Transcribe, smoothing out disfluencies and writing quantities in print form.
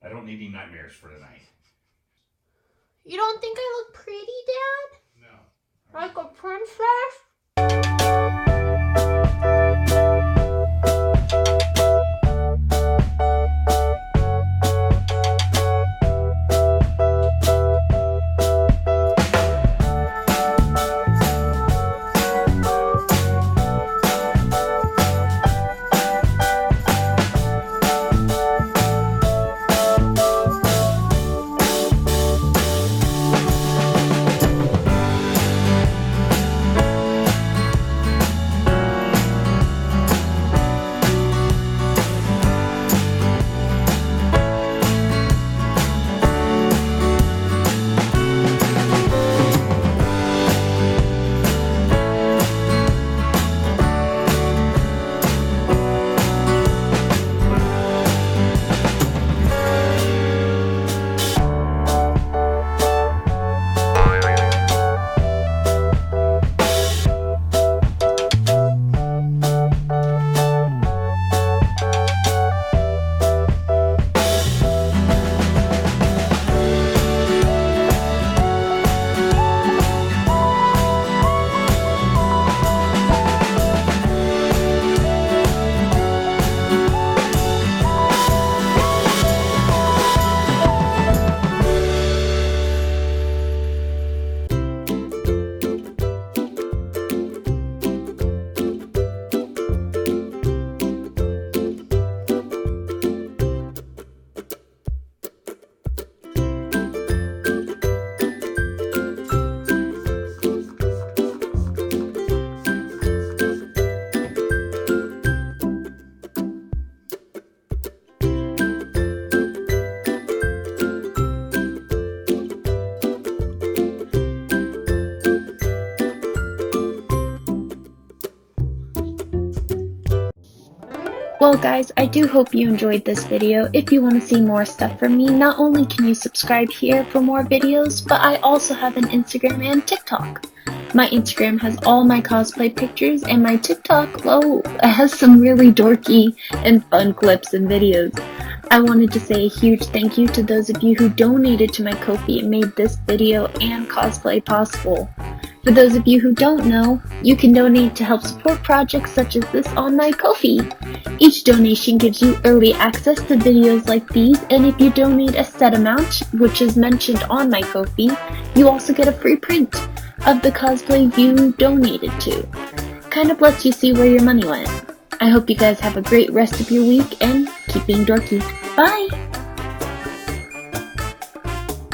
I don't need any nightmares for tonight. You don't think I look pretty, Dad? No. Like a princess? Well guys, I do hope you enjoyed this video. If you want to see more stuff from me, not only can you subscribe here for more videos, but I also have an Instagram and TikTok. My Instagram has all my cosplay pictures, and my TikTok, well, it has some really dorky and fun clips and videos. I wanted to say a huge thank you to those of you who donated to my Ko-fi and made this video and cosplay possible. For those of you who don't know, you can donate to help support projects such as this on my Ko-fi. Each donation gives you early access to videos like these, and if you donate a set amount, which is mentioned on my Ko-fi, you also get a free print of the cosplay you donated to. Kind of lets you see where your money went. I hope you guys have a great rest of your week and keep being dorky. Bye!